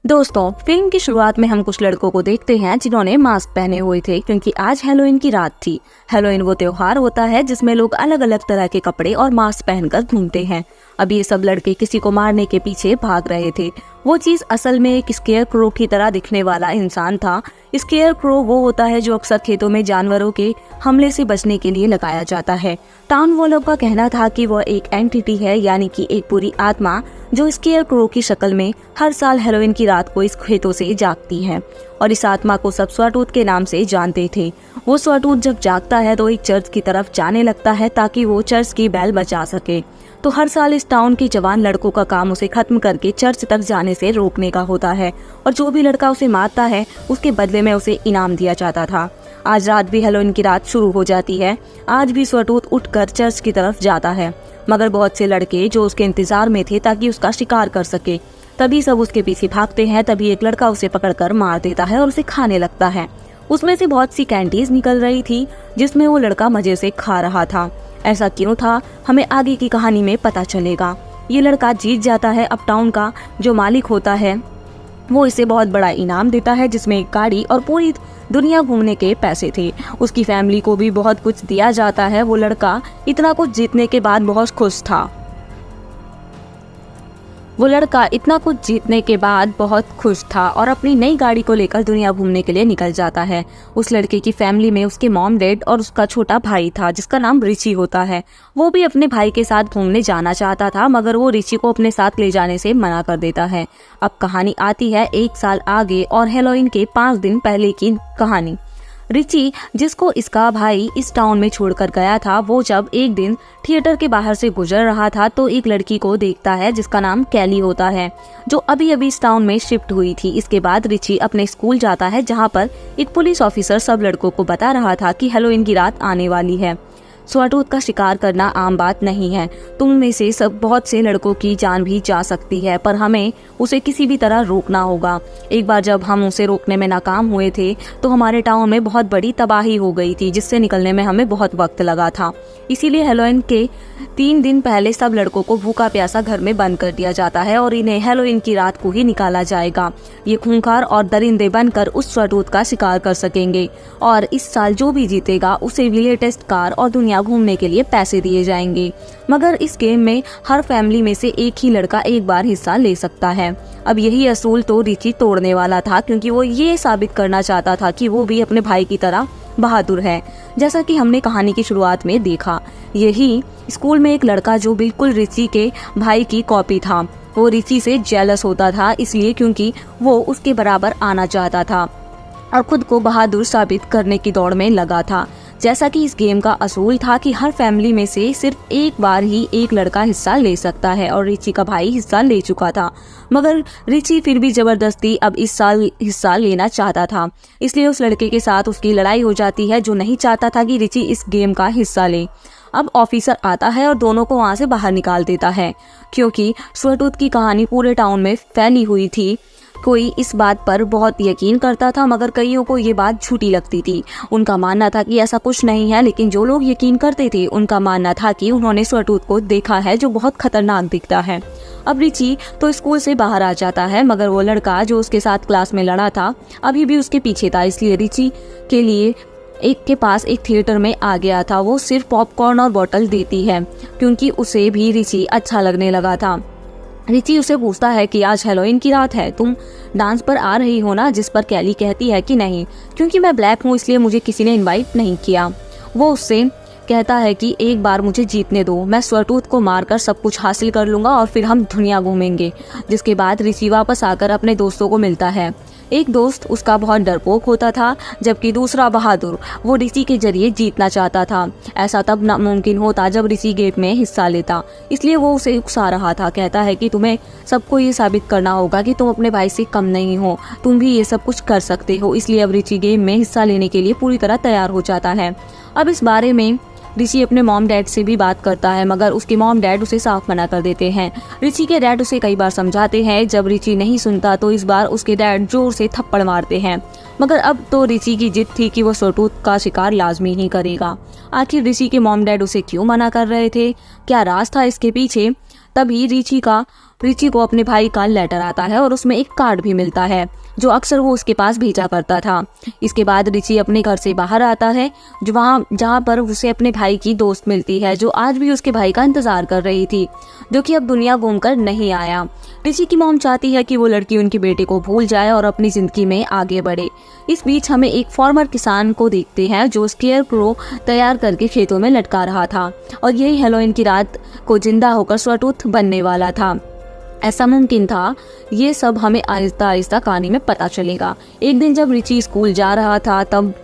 दोस्तों, फिल्म की शुरुआत में हम कुछ लड़कों को देखते हैं जिन्होंने मास्क पहने हुए थे क्योंकि आज हैलोवीन की रात थी। हैलोवीन वो त्योहार होता है जिसमें लोग अलग अलग तरह के कपड़े और मास्क पहनकर घूमते हैं। अब ये सब लड़के किसी को मारने के पीछे भाग रहे थे। वो चीज असल में एक स्केयर क्रो की तरह दिखने वाला इंसान था। स्केयर क्रो वो होता है जो अक्सर खेतों में जानवरों के हमले से बचने के लिए लगाया जाता है। टाउन वालों का कहना था कि वह एक एंटिटी है, यानी कि एक बुरी आत्मा जो स्केयर क्रो की शक्ल में हर साल हैलोवीन की रात को इस खेतों से जागती है। और इस आत्मा को सब स्वटूथ के नाम से जानते थे। वो स्वटूथ जब जागता है तो एक चर्च की तरफ जाने लगता है ताकि वो चर्च की बैल बचा सके। तो हर साल इस टाउन के जवान लड़कों का काम उसे खत्म करके चर्च तक जाने से रोकने का होता है, और जो भी लड़का उसे मारता है उसके बदले में उसे इनाम दिया जाता था। आज रात भी हैलोवीन की रात शुरू हो जाती है। आज भी स्वटूथ उठकर चर्च की तरफ जाता है, मगर बहुत से लड़के जो उसके इंतजार में थे ताकि उसका शिकार कर सके, तभी सब उसके पीछे भागते हैं। तभी एक लड़का उसे पकड़कर मार देता है और उसे खाने लगता है। उसमें से बहुत सी कैंडीज निकल रही थी जिसमें वो लड़का मजे से खा रहा था। ऐसा क्यों था, हमें आगे की कहानी में पता चलेगा। ये लड़का जीत जाता है। अब टाउन का जो मालिक होता है वो इसे बहुत बड़ा इनाम देता है जिसमें एक गाड़ी और पूरी दुनिया घूमने के पैसे थे। उसकी फैमिली को भी बहुत कुछ दिया जाता है। वो लड़का इतना कुछ जीतने के बाद बहुत खुश था। और अपनी नई गाड़ी को लेकर दुनिया घूमने के लिए निकल जाता है। उस लड़के की फैमिली में उसके मॉम डैड और उसका छोटा भाई था जिसका नाम रिची होता है। वो भी अपने भाई के साथ घूमने जाना चाहता था, मगर वो रिची को अपने साथ ले जाने से मना कर देता है। अब कहानी आती है 1 साल आगे और हैलोवीन के 5 दिन पहले की कहानी। रिची, जिसको इसका भाई इस टाउन में छोड़कर गया था, वो जब एक दिन थिएटर के बाहर से गुजर रहा था तो एक लड़की को देखता है जिसका नाम कैली होता है, जो अभी अभी इस टाउन में शिफ्ट हुई थी। इसके बाद रिची अपने स्कूल जाता है जहाँ पर एक पुलिस ऑफिसर सब लड़कों को बता रहा था कि हैलोवीन की रात आने वाली है। स्वटूथ का शिकार करना आम बात नहीं है। तुम में से सब बहुत से लड़कों की जान भी जा सकती है, पर हमें उसे किसी भी तरह रोकना होगा। एक बार जब हम उसे रोकने में नाकाम हुए थे तो हमारे टाउन में बहुत बड़ी तबाही हो गई थी, जिससे निकलने में हमें बहुत वक्त लगा था। इसीलिए हैलोवीन के 3 दिन पहले सब लड़कों को भूखा प्यासा घर में बंद कर दिया जाता है और इन्हें हैलोवीन की रात को ही निकाला जाएगा। ये खूंखार और दरिंदे बनकर उस स्वटूथ का शिकार कर सकेंगे, और इस साल जो भी जीतेगा उसे भी लेटेस्ट कार और दुनिया घूमने के लिए पैसे दिए जाएंगे। मगर इस गेम में हर फैमिली में से एक ही लड़का एक बार हिस्सा ले सकता है। अब यही असूल तो रिची तोड़ने वाला था, क्योंकि वो ये साबित करना चाहता था कि वो भी अपने भाई की तरह बहादुर है। जैसा कि हमने कहानी की शुरुआत में देखा, यही स्कूल में एक लड़का जो बिल्कुल रिची के भाई की कॉपी था, वो रिची से जेलस होता था, इसलिए क्योंकि वो उसके बराबर आना चाहता था और खुद को बहादुर साबित करने की दौड़ में लगा था। जैसा कि इस गेम का असूल था कि हर फैमिली में से सिर्फ एक बार ही एक लड़का हिस्सा ले सकता है, और रिची का भाई हिस्सा ले चुका था। मगर रिची फिर भी जबरदस्ती अब इस साल हिस्सा लेना चाहता था, इसलिए उस लड़के के साथ उसकी लड़ाई हो जाती है जो नहीं चाहता था कि रिची इस गेम का हिस्सा ले। अब ऑफिसर आता है और दोनों को वहां से बाहर निकाल देता है, क्योंकि स्वटूथ की कहानी पूरे टाउन में फैली हुई थी। कोई इस बात पर बहुत यकीन करता था, मगर कईयों को ये बात झूठी लगती थी। उनका मानना था कि ऐसा कुछ नहीं है, लेकिन जो लोग यकीन करते थे उनका मानना था कि उन्होंने स्वटूथ को देखा है जो बहुत खतरनाक दिखता है। अब रिची तो स्कूल से बाहर आ जाता है, मगर वो लड़का जो उसके साथ क्लास में लड़ा था अभी भी उसके पीछे था, इसलिए रिची के लिए एक के पास एक थिएटर में आ गया था। वो सिर्फ पॉपकॉर्न और बॉटल देती है क्योंकि उसे भी रिची अच्छा लगने लगा था। रिची उसे पूछता है कि आज हैलोवीन की रात है, तुम डांस पर आ रही हो ना? जिस पर कैली कहती है कि नहीं, क्योंकि मैं ब्लैक हूँ इसलिए मुझे किसी ने इनवाइट नहीं किया। वो उससे कहता है कि एक बार मुझे जीतने दो, मैं स्वटूथ को मारकर सब कुछ हासिल कर लूंगा और फिर हम दुनिया घूमेंगे। जिसके बाद रिची वापस आकर अपने दोस्तों को मिलता है। एक दोस्त उसका बहुत डरपोक होता था, जबकि दूसरा बहादुर, वो रिची के जरिए जीतना चाहता था। ऐसा तब नामुमकिन होता जब रिची गेम में हिस्सा लेता, इसलिए वो उसे उकसा रहा था। कहता है कि तुम्हें सबको ये साबित करना होगा कि तुम अपने भाई से कम नहीं हो, तुम भी ये सब कुछ कर सकते हो। इसलिए अब रिची गेम में हिस्सा लेने के लिए पूरी तरह तैयार हो जाता है। अब इस बारे में रिची अपने मॉम डैड से भी बात करता है, मगर उसके मॉम डैड उसे साफ मना कर देते हैं। रिची के डैड उसे कई बार समझाते हैं, जब रिची नहीं सुनता तो इस बार उसके डैड जोर से थप्पड़ मारते हैं। मगर अब तो रिची की जिद थी कि वो स्वरटूथ का शिकार लाजमी ही करेगा। आखिर रिची के मॉम डैड उसे क्यों मना कर रहे थे, क्या राज था इसके पीछे? तभी रिची को अपने भाई का लेटर आता है और उसमें एक कार्ड भी मिलता है जो अक्सर वो उसके पास भेजा करता था। इसके बाद रिची अपने घर से बाहर आता है, जहाँ पर उसे अपने भाई की दोस्त मिलती है, जो आज भी उसके भाई का इंतजार कर रही थी, जो कि अब दुनिया घूमकर नहीं आया। रिची की मॉम चाहती है कि वो लड़की उनके बेटे को भूल जाए और अपनी जिंदगी में आगे बढ़े। इस बीच हमें एक फार्मर किसान को देखते हैं जो स्केयर क्रो तैयार करके खेतों में लटका रहा था, और यही हैलोवीन की रात को जिंदा होकर स्वरटूथ बनने वाला था। ऐसा मुमकिन था, ये सब हमें आहिस्ता आहिस्ता कहानी में पता चलेगा। एक दिन जब रिची स्कूल जा रहा था तब,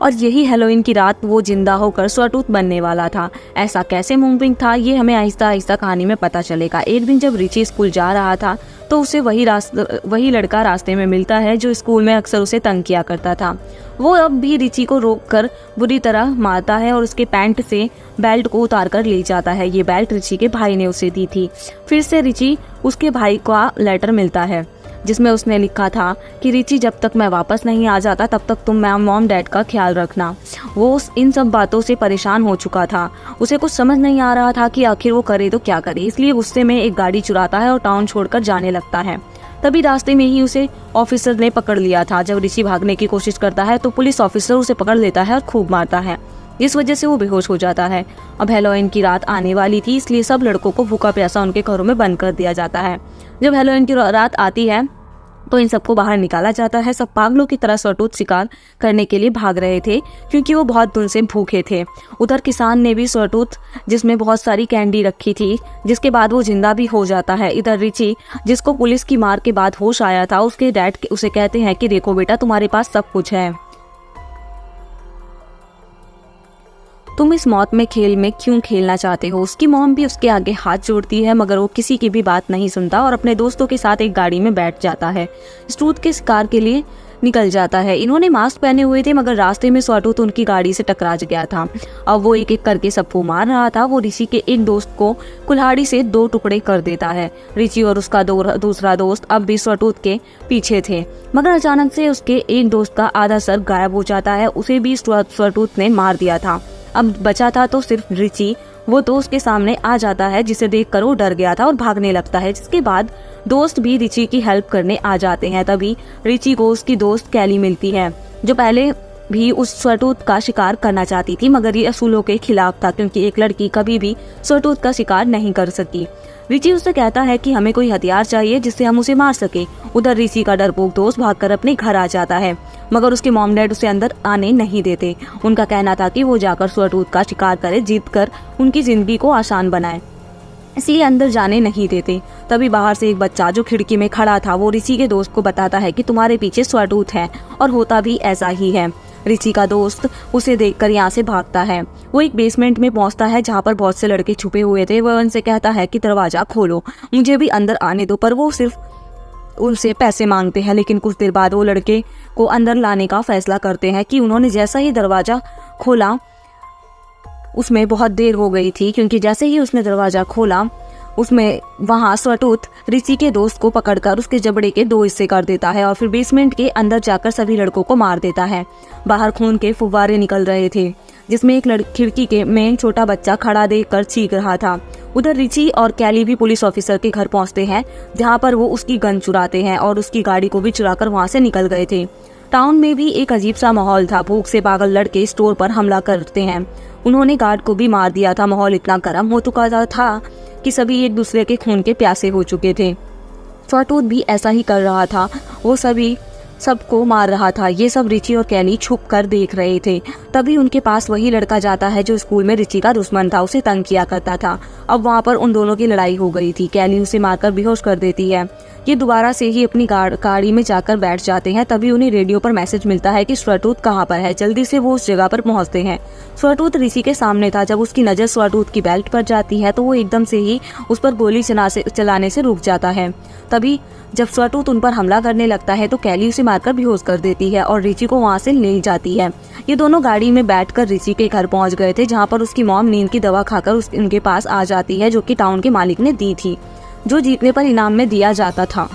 और यही हैलोवीन की रात वो जिंदा होकर स्वरटूथ बनने वाला था। ऐसा कैसे मुमकिन था, ये हमें आहिस्ता आहिस्ता कहानी में पता चलेगा। एक दिन जब रिची स्कूल जा रहा था तो उसे वही लड़का रास्ते में मिलता है जो स्कूल में अक्सर उसे तंग किया करता था। वो अब भी रिची को रोककर बुरी तरह मारता है और उसके पैंट से बेल्ट को उतार कर ले जाता है। ये बेल्ट रिची के भाई ने उसे दी थी। फिर से रिची उसके भाई का लेटर मिलता है जिसमें उसने लिखा था कि रिची, जब तक मैं वापस नहीं आ जाता तब तक तुम मॉम डैड का ख्याल रखना। वो इन सब बातों से परेशान हो चुका था। उसे कुछ समझ नहीं आ रहा था कि आखिर वो करे तो क्या करे, इसलिए गुस्से में एक गाड़ी चुराता है और टाउन छोड़कर जाने लगता है। तभी रास्ते में ही उसे ऑफिसर ने पकड़ लिया था। जब रिची भागने की कोशिश करता है तो पुलिस ऑफिसर उसे पकड़ लेता है और खूब मारता है, इस वजह से वो बेहोश हो जाता है। अब हैलोवीन की रात आने वाली थी, इसलिए सब लड़कों को भूखा प्यासा उनके घरों में बंद कर दिया जाता है। जब हैलोवीन की रात आती है तो इन सबको बाहर निकाला जाता है। सब पागलों की तरह स्वरटूथ शिकार करने के लिए भाग रहे थे क्योंकि वो बहुत दिन से भूखे थे। उधर किसान ने भी स्वरटूथ जिसमें बहुत सारी कैंडी रखी थी, जिसके बाद वो जिंदा भी हो जाता है। इधर रिची, जिसको पुलिस की मार के बाद होश आया था, उसके डैड उसे कहते हैं कि देखो बेटा, तुम्हारे पास सब कुछ है, तुम इस मौत में खेल में क्यों खेलना चाहते हो। उसकी मॉम भी उसके आगे हाथ जोड़ती है, मगर वो किसी की भी बात नहीं सुनता और अपने दोस्तों के साथ एक गाड़ी में बैठ जाता है। स्वरटूथ के शिकार के लिए निकल जाता है। इन्होंने मास्क पहने हुए थे, मगर रास्ते में स्वरटूथ उनकी गाड़ी से टकरा गया था। अब वो एक एक करके सबको मार रहा था। वो रिची के एक दोस्त को कुल्हाड़ी से 2 टुकड़े कर देता है। रिची और उसका दूसरा दोस्त अब भी स्वरटूथ के पीछे थे, मगर अचानक से उसके एक दोस्त का आधा सर गायब हो जाता है। उसे भी स्वरटूथ ने मार दिया था। अब बचा था तो सिर्फ रिची। वो दोस्त के सामने आ जाता है, जिसे देखकर वो डर गया था और भागने लगता है, जिसके बाद दोस्त भी रिची की हेल्प करने आ जाते हैं। तभी रिची को उसकी दोस्त कैली मिलती है, जो पहले भी उस स्वरटूथ का शिकार करना चाहती थी, मगर ये असूलों के खिलाफ था क्योंकि एक लड़की कभी भी स्वरटूथ का शिकार नहीं कर सकती। रिची उससे कहता है कि हमें कोई हथियार चाहिए जिससे हम उसे मार सके। उधर रिची का डरपोक दोस्त भागकर अपने घर आ जाता है, मगर उसके मॉम डैड उसे अंदर आने नहीं देते। उनका कहना था कि वो जाकर स्वरटूथ का शिकार करे, जीत कर उनकी जिंदगी को आसान बनाए, इसलिए अंदर जाने नहीं देते। तभी बाहर से एक बच्चा जो खिड़की में खड़ा था, वो रिची के दोस्त को बताता है कि तुम्हारे पीछे स्वरटूथ है, और होता भी ऐसा ही है। रिची का दोस्त उसे देखकर यहाँ से भागता है। वो एक बेसमेंट में पहुंचता है जहाँ पर बहुत से लड़के छुपे हुए थे। वह उनसे कहता है कि दरवाजा खोलो, मुझे भी अंदर आने दो, पर वो सिर्फ उनसे पैसे मांगते हैं। लेकिन कुछ देर बाद वो लड़के को अंदर लाने का फैसला करते हैं कि उन्होंने जैसा ही दरवाजा खोला, उसमें बहुत देर हो गई थी, क्योंकि जैसे ही उसने दरवाजा खोला उसमें वहाँ स्वरटूथ रिची के दोस्त को पकड़कर उसके जबड़े के 2 हिस्से कर देता है और फिर बेसमेंट के अंदर जाकर सभी लड़कों को मार देता है। बाहर खून के फुव्वारे निकल रहे थे, जिसमें एक खिड़की के में छोटा बच्चा खड़ा देखकर चीख रहा था। उधर रिची और कैली भी पुलिस ऑफिसर के घर पहुंचते हैं, जहां पर वो उसकी गन चुराते हैं और उसकी गाड़ी को भी चुराकर वहां से निकल गए थे। टाउन में भी एक अजीब सा माहौल था। भूख से पागल लड़के स्टोर पर हमला करते हैं। उन्होंने गार्ड को भी मार दिया था। माहौल इतना गर्म हो चुका था कि सभी एक दूसरे के खून के प्यासे हो चुके थे। स्वरटूथ भी ऐसा ही कर रहा था, वो सबको मार रहा था। ये सब रिची और कैली छुप कर देख रहे थे। तभी उनके पास वही लड़का जाता है जो स्कूल में रिची का दुश्मन था, उसे तंग किया करता था। अब वहाँ पर उन दोनों की लड़ाई हो गई थी। कैली उसे मारकर बेहोश कर देती है। ये दोबारा से ही अपनी गाड़ी में जाकर बैठ जाते हैं। तभी उन्हें रेडियो पर मैसेज मिलता है कि स्वरटूथ कहाँ पर है। जल्दी से वो उस जगह पर पहुँचते हैं। स्वरटूथ रिची के सामने था। जब उसकी नज़र स्वरटूथ की बेल्ट पर जाती है तो वो एकदम से ही उस पर गोली चलाने से रुक जाता है। तभी जब स्वरटूथ उन पर हमला करने लगता है तो कैली उसे मारकर बेहोश कर देती है और रिची को वहाँ से ले जाती है। ये दोनों गाड़ी में बैठकर रिची के घर पहुंच गए थे, जहां पर उसकी मॉम नींद की दवा खाकर उनके पास आ जाती है, जो कि टाउन के मालिक ने दी थी, जो जीतने पर इनाम में दिया जाता था,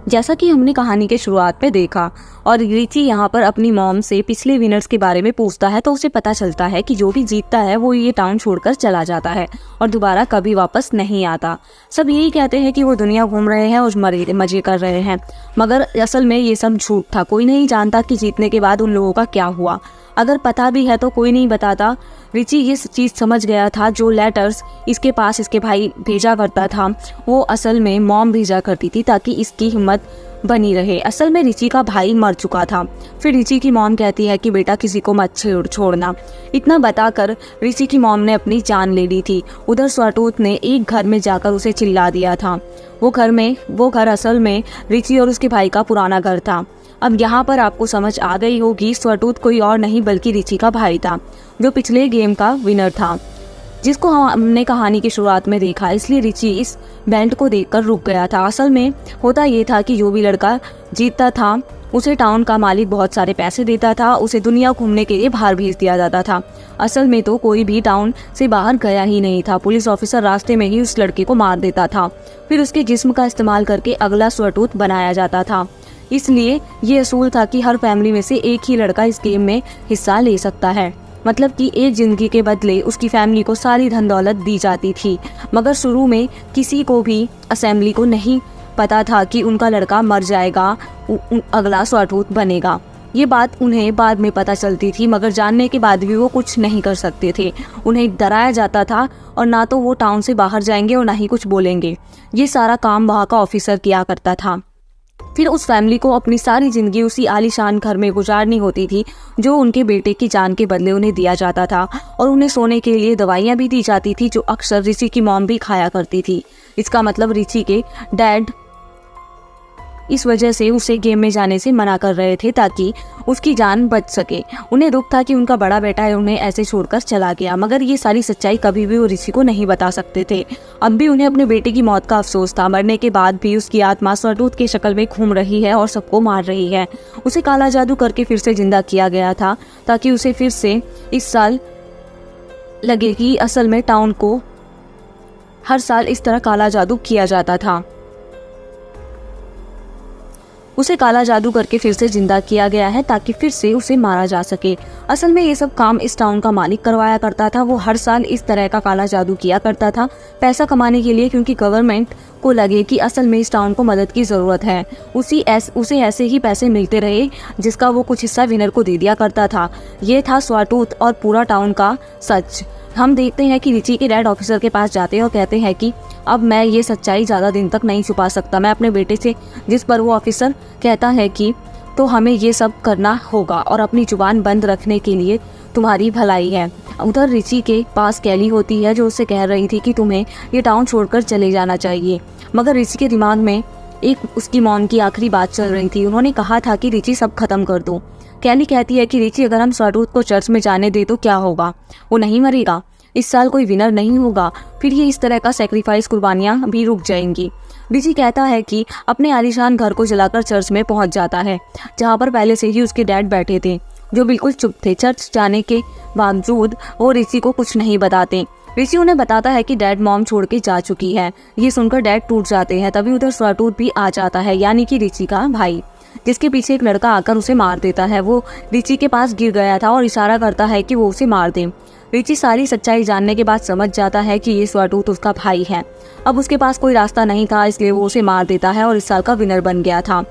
जैसा कि हमने कहानी के शुरुआत में देखा। और रिची यहाँ पर अपनी मॉम से पिछले विनर्स के बारे में पूछता है, तो उसे पता चलता है कि जो भी जीतता है वो ये टाउन छोड़कर चला जाता है और दोबारा कभी वापस नहीं आता। सब यही कहते हैं कि वो दुनिया घूम रहे हैं और मजे कर रहे हैं, मगर असल में ये सब झूठ था। कोई नहीं जानता कि जीतने के बाद उन लोगों का क्या हुआ। अगर पता भी है तो कोई नहीं बताता। रिची ये चीज़ समझ गया था, जो लेटर्स इसके पास इसके भाई भेजा करता था वो असल में मॉम भेजा करती थी, ताकि इसकी हिम्मत बनी रहे। असल में रिची का भाई मर चुका था। फिर रिची की मॉम कहती है कि बेटा किसी को मत छोड़ना। इतना बताकर रिची की मॉम ने अपनी जान ले ली थी। उधर स्वाटूत ने एक घर में जाकर उसे चिल्ला दिया था। वो घर असल में रिची और उसके भाई का पुराना घर था। अब यहाँ पर आपको समझ आ गई होगी, स्वाटूत कोई और नहीं बल्कि रिची का भाई था, जो पिछले गेम का विनर था, जिसको हमने कहानी की शुरुआत में देखा। इसलिए रिची इस बैंड को देखकर रुक गया था। असल में होता ये था कि जो भी लड़का जीतता था उसे टाउन का मालिक बहुत सारे पैसे देता था, उसे दुनिया घूमने के लिए बाहर भेज दिया जाता था। असल में तो कोई भी टाउन से बाहर गया ही नहीं था। पुलिस ऑफिसर रास्ते में ही उस लड़के को मार देता था, फिर उसके जिस्म का इस्तेमाल करके अगला स्वाटूत बनाया जाता था। इसलिए ये असूल था कि हर फैमिली में से एक ही लड़का इस गेम में हिस्सा ले सकता है। मतलब कि एक जिंदगी के बदले उसकी फैमिली को सारी धन दौलत दी जाती थी। मगर शुरू में किसी को भी असेंबली को नहीं पता था कि उनका लड़का मर जाएगा, अगला स्वाटूत बनेगा। ये बात उन्हें बाद में पता चलती थी, मगर जानने के बाद भी वो कुछ नहीं कर सकते थे। उन्हें डराया जाता था और ना तो वो टाउन से बाहर जाएंगे और ना ही कुछ बोलेंगे। ये सारा काम वहाँ का ऑफिसर किया करता था। फिर उस फैमिली को अपनी सारी जिंदगी उसी आलीशान घर में गुजारनी होती थी, जो उनके बेटे की जान के बदले उन्हें दिया जाता था। और उन्हें सोने के लिए दवाइयाँ भी दी जाती थी, जो अक्सर रिची की मॉम भी खाया करती थी। इसका मतलब रिची के डैड इस वजह से उसे गेम में जाने से मना कर रहे थे, ताकि उसकी जान बच सके। उन्हें दुख था कि उनका बड़ा बेटा उन्हें ऐसे छोड़कर चला गया, मगर ये सारी सच्चाई कभी भी वो रिची को नहीं बता सकते थे। अब भी उन्हें अपने बेटे की मौत का अफसोस था। मरने के बाद भी उसकी आत्मा स्वाटूत की शक्ल में घूम रही है और सबको मार रही है। उसे काला जादू करके फिर से जिंदा किया गया था, ताकि उसे फिर से इस साल लगे कि असल में टाउन को हर साल इस तरह काला जादू किया जाता था। उसे काला जादू करके फिर से जिंदा किया गया है, ताकि फिर से उसे मारा जा सके। असल में ये सब काम इस टाउन का मालिक करवाया करता था। वो हर साल इस तरह का काला जादू किया करता था, पैसा कमाने के लिए, क्योंकि गवर्नमेंट को लगे कि असल में इस टाउन को मदद की ज़रूरत है। उसे ऐसे ही पैसे मिलते रहे, जिसका वो कुछ हिस्सा विनर को दे दिया करता था। ये था स्वाटूत और पूरा टाउन का सच। हम देखते हैं कि रिची के डैड ऑफिसर के पास जाते हैं और कहते हैं कि अब मैं ये सच्चाई ज़्यादा दिन तक नहीं छुपा सकता, मैं अपने बेटे से। जिस पर वो ऑफिसर कहता है कि तो हमें ये सब करना होगा और अपनी जुबान बंद रखने के लिए तुम्हारी भलाई है। उधर रिची के पास कैली होती है, जो उससे कह रही थी कि तुम्हें ये टाउन छोड़कर चले जाना चाहिए। मगर रिची के दिमाग में एक उसकी मॉम की आखिरी बात चल रही थी। उन्होंने कहा था कि रिची सब खत्म कर दो। कैली कहती है कि रिची अगर हम स्वाटूत को चर्च में जाने दे तो क्या होगा, वो नहीं मरेगा, इस साल कोई विनर नहीं होगा, फिर ये इस तरह का सेक्रीफाइस कुर्बानियाँ भी रुक जाएंगी। रिची कहता है कि अपने आलीशान घर को जलाकर चर्च में पहुंच जाता है, जहां पर पहले से ही उसके डैड बैठे थे, जो बिल्कुल चुप थे। चर्च जाने के बावजूद वो रिची को कुछ नहीं बताते। रिची उन्हें बताता है कि डैड मॉम छोड़ के जा चुकी है। ये सुनकर डैड टूट जाते हैं। तभी उधर स्वाटूत भी आ जाता है, यानी कि रिची का भाई, जिसके पीछे एक लड़का आकर उसे मार देता है। वो रिची के पास गिर गया था और इशारा करता है कि वो उसे मार दे। रिची सारी सच्चाई जानने के बाद समझ जाता है कि ये स्वाटूत उसका भाई है। अब उसके पास कोई रास्ता नहीं था, इसलिए वो उसे मार देता है और इस साल का विनर बन गया था।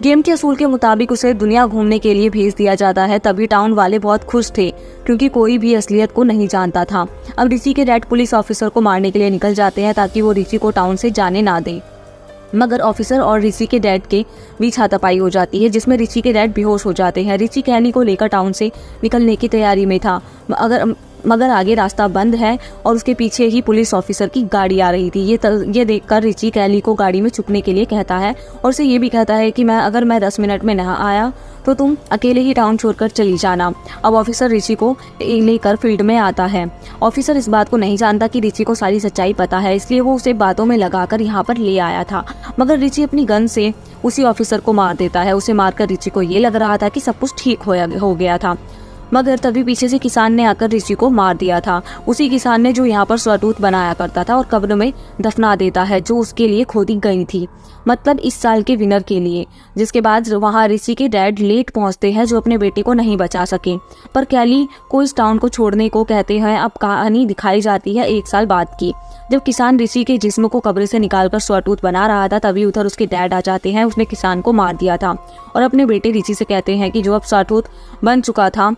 गेम के असूल के मुताबिक उसे दुनिया घूमने के लिए भेज दिया जाता है। तभी टाउन वाले बहुत खुश थे, क्योंकि कोई भी असलियत को नहीं जानता था। अब रिची के डैड पुलिस ऑफिसर को मारने के लिए निकल जाते हैं, ताकि वो रिची को टाउन से जाने ना दे। मगर ऑफिसर और रिची के डैड के बीच हाथापाई हो जाती है, जिसमें रिची के डैड बेहोश हो जाते हैं। रिची कैली को लेकर टाउन से निकलने की तैयारी में था, मगर आगे रास्ता बंद है और उसके पीछे ही पुलिस ऑफिसर की गाड़ी आ रही थी। ये देखकर रिची कैली को गाड़ी में छुपने के लिए कहता है और उसे ये भी कहता है कि अगर मैं 10 मिनट में ना आया तो तुम अकेले ही टाउन छोड़कर चली जाना। अब ऑफिसर रिची को लेकर फील्ड में आता है। ऑफिसर इस बात को नहीं जानता कि रिची को सारी सच्चाई पता है, इसलिए वो उसे बातों में लगाकर यहाँ पर ले आया था। मगर रिची अपनी गन से उसी ऑफिसर को मार देता है। उसे मारकर रिची को ये लग रहा था कि सब कुछ ठीक हो गया था, मगर तभी पीछे से किसान ने आकर रिची को मार दिया था। उसी किसान ने जो यहाँ पर स्वटूत बनाया करता था और कब्र में दफना देता है, जो उसके लिए खोदी गई थी, मतलब इस साल के विनर के लिए। जिसके बाद वहाँ रिची के डैड लेट पहुँचते हैं, जो अपने बेटे को नहीं बचा सके। पर कैली को इस टाउन को छोड़ने को कहते हैं। अब कहानी दिखाई जाती है 1 साल बाद की। जब किसान रिची के जिस्म को कब्र से निकालकर स्वटूत बना रहा था, तभी उधर उसके डैड आ जाते हैं। उसने किसान को मार दिया था और अपने बेटे रिची से कहते हैं कि जो अब स्वटूत बन चुका था,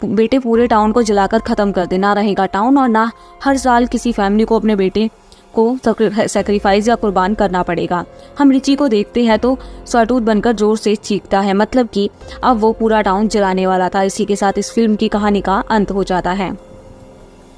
बेटे पूरे टाउन को जलाकर खत्म कर दे, ना रहेगा टाउन और ना हर साल किसी फैमिली को अपने बेटे को सेक्रीफाइस या कुर्बान करना पड़ेगा। हम रिची को देखते हैं तो स्वटूत बनकर जोर से चीखता है, मतलब कि अब वो पूरा टाउन जलाने वाला था। इसी के साथ इस फिल्म की कहानी का अंत हो जाता है।